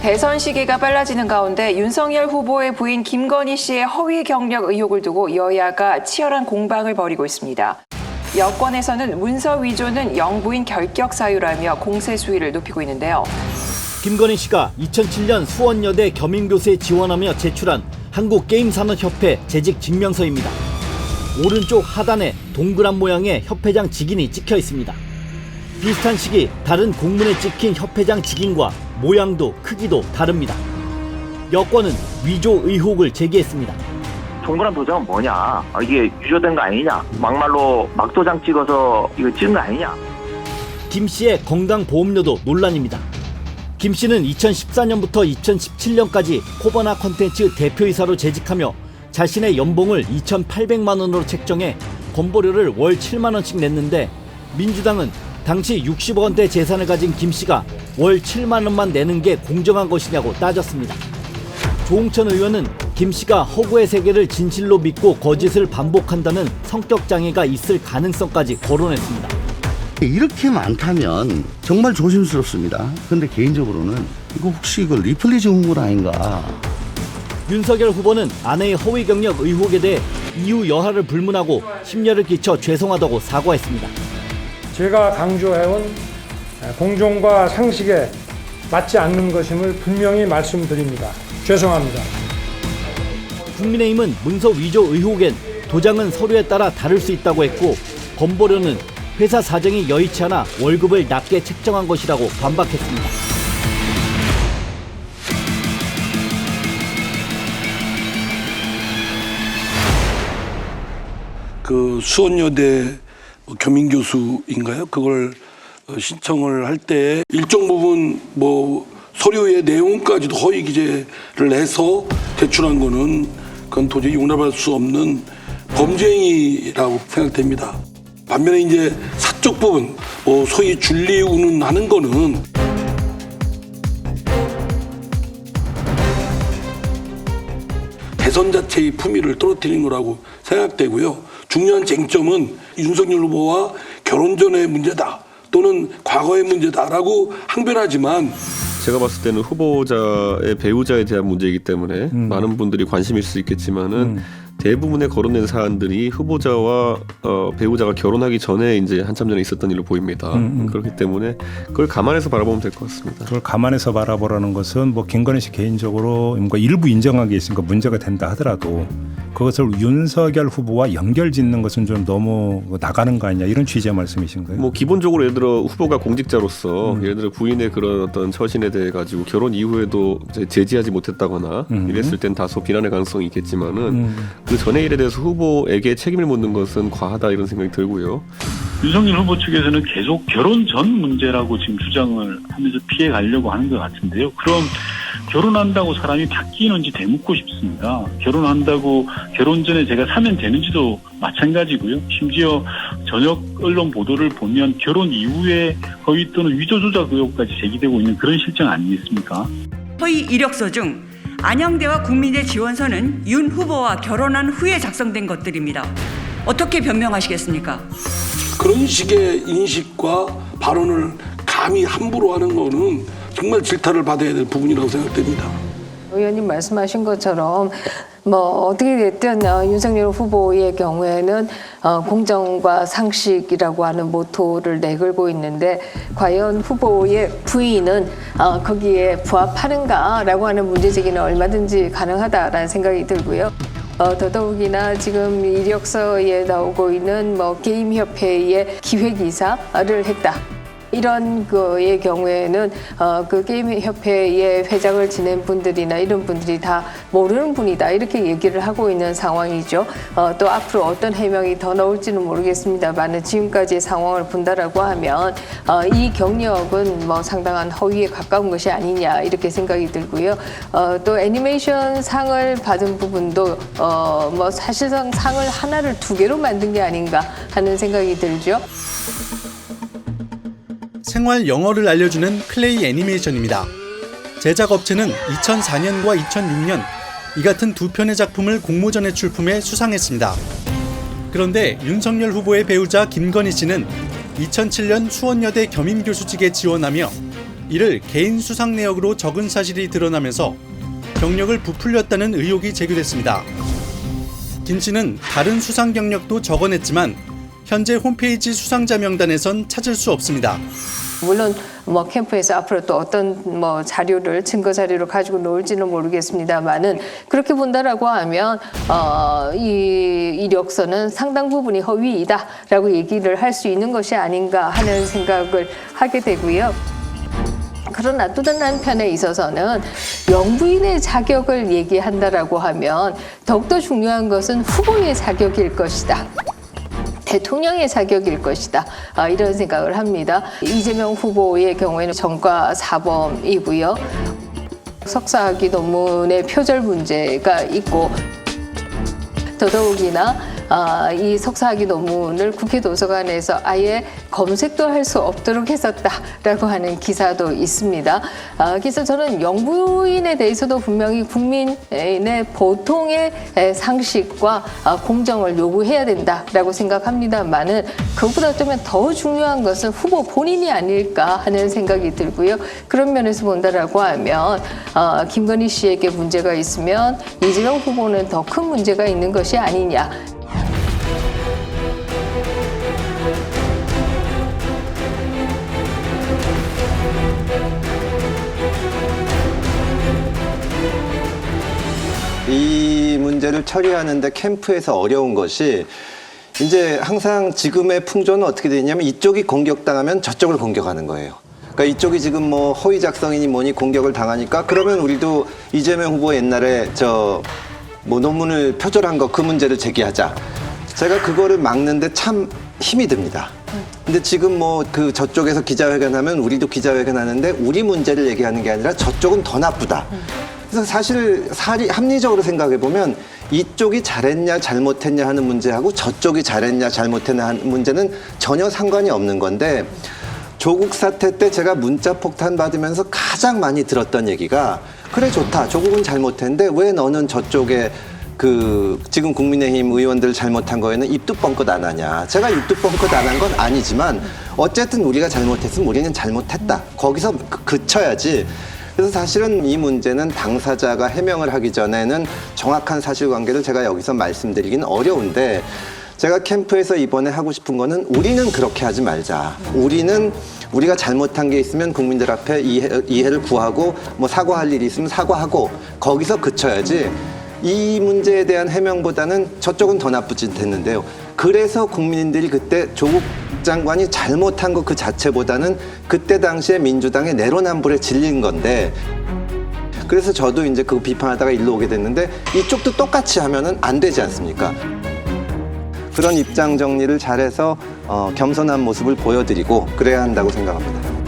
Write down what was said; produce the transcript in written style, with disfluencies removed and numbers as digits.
대선 시기가 빨라지는 가운데 윤석열 후보의 부인 김건희 씨의 허위 경력 의혹을 두고 여야가 치열한 공방을 벌이고 있습니다. 여권에서는 문서 위조는 영부인 결격 사유라며 공세 수위를 높이고 있는데요. 김건희 씨가 2007년 수원여대 겸임교수에 지원하며 제출한 한국게임산업협회 재직 증명서입니다. 오른쪽 하단에 동그란 모양의 협회장 직인이 찍혀 있습니다. 비슷한 시기 다른 공문에 찍힌 협회장 직인과 모양도 크기도 다릅니다. 여권은 위조 의혹을 제기했습니다. 동그란 도장은 뭐냐? 이게 위조된 거 아니냐? 막말로 막도장 찍어서 이거 찍은 거 아니냐? 김 씨의 건강보험료도 논란입니다. 김 씨는 2014년부터 2017년까지 코바나 콘텐츠 대표이사로 재직하며 자신의 연봉을 2,800만 원으로 책정해 건보료를 월 7만 원씩 냈는데 민주당은 당시 60억 원대 재산을 가진 김 씨가 월 7만 원만 내는 게 공정한 것이냐고 따졌습니다. 조홍천 의원은 김 씨가 허구의 세계를 진실로 믿고 거짓을 반복한다는 성격 장애가 있을 가능성까지 거론했습니다. 이렇게 많다면 정말 조심스럽습니다. 그런데 개인적으로는 이거 혹시 이거 리플리즈 홍보 아닌가? 윤석열 후보는 아내의 허위 경력 의혹에 대해 이후 여하를 불문하고 심려를 끼쳐 죄송하다고 사과했습니다. 제가 강조해온 공정과 상식에 맞지 않는 것임을 분명히 말씀드립니다. 죄송합니다. 국민의힘은 문서 위조 의혹엔 도장은 서류에 따라 다를 수 있다고 했고 건보료는 회사 사정이 여의치 않아 월급을 낮게 책정한 것이라고 반박했습니다. 그 수원여대 겸임교수인가요? 그걸 신청을 할 때 일정 부분 서류의 내용까지도 허위 기재를 해서 제출한 거는 그건 도저히 용납할 수 없는 범죄 행위라고 생각됩니다. 반면에 이제 사적 부분, 소위 준리운운하는 거는 대선 자체의 품위를 떨어뜨리는 거라고 생각되고요. 중요한 쟁점은 윤석열 후보와 결혼 전의 문제다 또는 과거의 문제다라고 항변하지만 제가 봤을 때는 후보자의 배우자에 대한 문제이기 때문에 많은 분들이 관심일 수 있겠지만은 대부분의 거론된 사안들이 후보자와 배우자가 결혼하기 전에 이제 한참 전에 있었던 일로 보입니다. 그렇기 때문에 그걸 감안해서 바라보면 될 것 같습니다. 그걸 감안해서 바라보라는 것은 김건희 씨 개인적으로 일부 인정한 게 있으니까 문제가 된다 하더라도 그것을 윤석열 후보와 연결짓는 것은 좀 너무 나가는 거 아니냐 이런 취지의 말씀이신가요? 기본적으로 예를 들어 후보가 공직자로서 예를 들어 부인의 그런 어떤 처신에 대해 가지고 결혼 이후에도 이제 제지하지 못했다거나 이랬을 땐 다소 비난의 가능성이 있겠지만은 그 전의 일에 대해서 후보에게 책임을 묻는 것은 과하다 이런 생각이 들고요. 윤석열 후보 측에서는 계속 결혼 전 문제라고 지금 주장을 하면서 피해 가려고 하는 것 같은데요. 그럼 결혼한다고 사람이 바뀌는지 되묻고 싶습니다. 결혼한다고 결혼 전에 제가 사면 되는지도 마찬가지고요. 심지어 저녁 언론 보도를 보면 결혼 이후에 허위 또는 위조 조작 의혹까지 제기되고 있는 그런 실정 아니겠습니까? 허위 이력서 중 안영대와 국민의 지원서는 윤 후보와 결혼한 후에 작성된 것들입니다. 어떻게 변명하시겠습니까? 그런 식의 인식과 발언을 감히 함부로 하는 거는 정말 질타를 받아야 될 부분이라고 생각됩니다. 의원님 말씀하신 것처럼 어떻게 됐든 윤석열 후보의 경우에는 공정과 상식이라고 하는 모토를 내걸고 있는데 과연 후보의 부인은 거기에 부합하는가라고 하는 문제제기는 얼마든지 가능하다라는 생각이 들고요. 더더욱이나 지금 이력서에 나오고 있는 게임협회의 기획이사를 했다. 이런 거의 경우에는 그 게임협회의 회장을 지낸 분들이나 이런 분들이 다 모르는 분이다 이렇게 얘기를 하고 있는 상황이죠. 또 앞으로 어떤 해명이 더 나올지는 모르겠습니다만 지금까지의 상황을 본다라고 하면 이 경력은 상당한 허위에 가까운 것이 아니냐 이렇게 생각이 들고요. 또 애니메이션 상을 받은 부분도 사실상 상을 하나를 두 개로 만든 게 아닌가 하는 생각이 들죠. 생활 영어를 알려주는 클레이 애니메이션입니다. 제작업체는 2004년과 2006년 이 같은 두 편의 작품을 공모전에 출품해 수상했습니다. 그런데 윤석열 후보의 배우자 김건희 씨는 2007년 수원여대 겸임교수직에 지원하며 이를 개인 수상 내역으로 적은 사실이 드러나면서 경력을 부풀렸다는 의혹이 제기됐습니다. 김 씨는 다른 수상 경력도 적어냈지만 현재 홈페이지 수상자 명단에선 찾을 수 없습니다. 물론 뭐 캠프에서 앞으로 또 어떤 뭐 자료를 증거 자료를 가지고 놓을지는 모르겠습니다만은 그렇게 본다라고 하면 이 이력서는 상당 부분이 허위이다라고 얘기를 할 수 있는 것이 아닌가 하는 생각을 하게 되고요. 그러나 또 다른 한편에 있어서는 영부인의 자격을 얘기한다라고 하면 더욱더 중요한 것은 후보의 자격일 것이다. 대통령의 자격일 것이다. 이런 생각을 합니다. 이재명 후보의 경우에는 전과 사범이고요. 석사학위 논문의 표절 문제가 있고 더더욱이나 이 석사학위 논문을 국회 도서관에서 아예 검색도 할 수 없도록 했었다라고 하는 기사도 있습니다. 그래서 저는 영부인에 대해서도 분명히 국민의 보통의 상식과 공정을 요구해야 된다라고 생각합니다만은 그것보다 더 중요한 것은 후보 본인이 아닐까 하는 생각이 들고요. 그런 면에서 본다라고 하면 김건희 씨에게 문제가 있으면 이재명 후보는 더 큰 문제가 있는 것이 아니냐. 이 문제를 처리하는데 캠프에서 어려운 것이 이제 항상 지금의 풍조는 어떻게 되냐면 이쪽이 공격당하면 저쪽을 공격하는 거예요. 그러니까 이쪽이 지금 뭐 허위 작성이니 뭐니 공격을 당하니까 그러면 우리도 이재명 후보 옛날에 뭐 논문을 표절한 거 그 문제를 제기하자. 제가 그거를 막는데 참 힘이 듭니다. 근데 지금 뭐 그 저쪽에서 기자회견하면 우리도 기자회견하는데 우리 문제를 얘기하는 게 아니라 저쪽은 더 나쁘다. 그래서 사실 합리적으로 생각해 보면 이쪽이 잘했냐 잘못했냐 하는 문제하고 저쪽이 잘했냐 잘못했냐 하는 문제는 전혀 상관이 없는 건데 조국 사태 때 제가 문자 폭탄 받으면서 가장 많이 들었던 얘기가 그래 좋다 조국은 잘못했는데 왜 너는 저쪽에 지금 국민의힘 의원들 잘못한 거에는 입도 뻥끗 안 하냐. 제가 입도 뻥끗 안 한 건 아니지만 어쨌든 우리가 잘못했으면 우리는 잘못했다. 거기서 그쳐야지. 그래서 사실은 이 문제는 당사자가 해명을 하기 전에는 정확한 사실관계를 제가 여기서 말씀드리긴 어려운데 제가 캠프에서 이번에 하고 싶은 거는 우리는 그렇게 하지 말자. 우리가 잘못한 게 있으면 국민들 앞에 이해를 구하고 뭐 사과할 일이 있으면 사과하고 거기서 그쳐야지 이 문제에 대한 해명보다는 저쪽은 더 나쁘진 됐는데요. 그래서 국민들이 그때 조국 장관이 잘못한 거 그 자체보다는 그때 당시에 민주당의 내로남불에 질린 건데 그래서 저도 이제 그거 비판하다가 일로 오게 됐는데 이쪽도 똑같이 하면은 안 되지 않습니까? 그런 입장 정리를 잘해서 겸손한 모습을 보여드리고 그래야 한다고 생각합니다.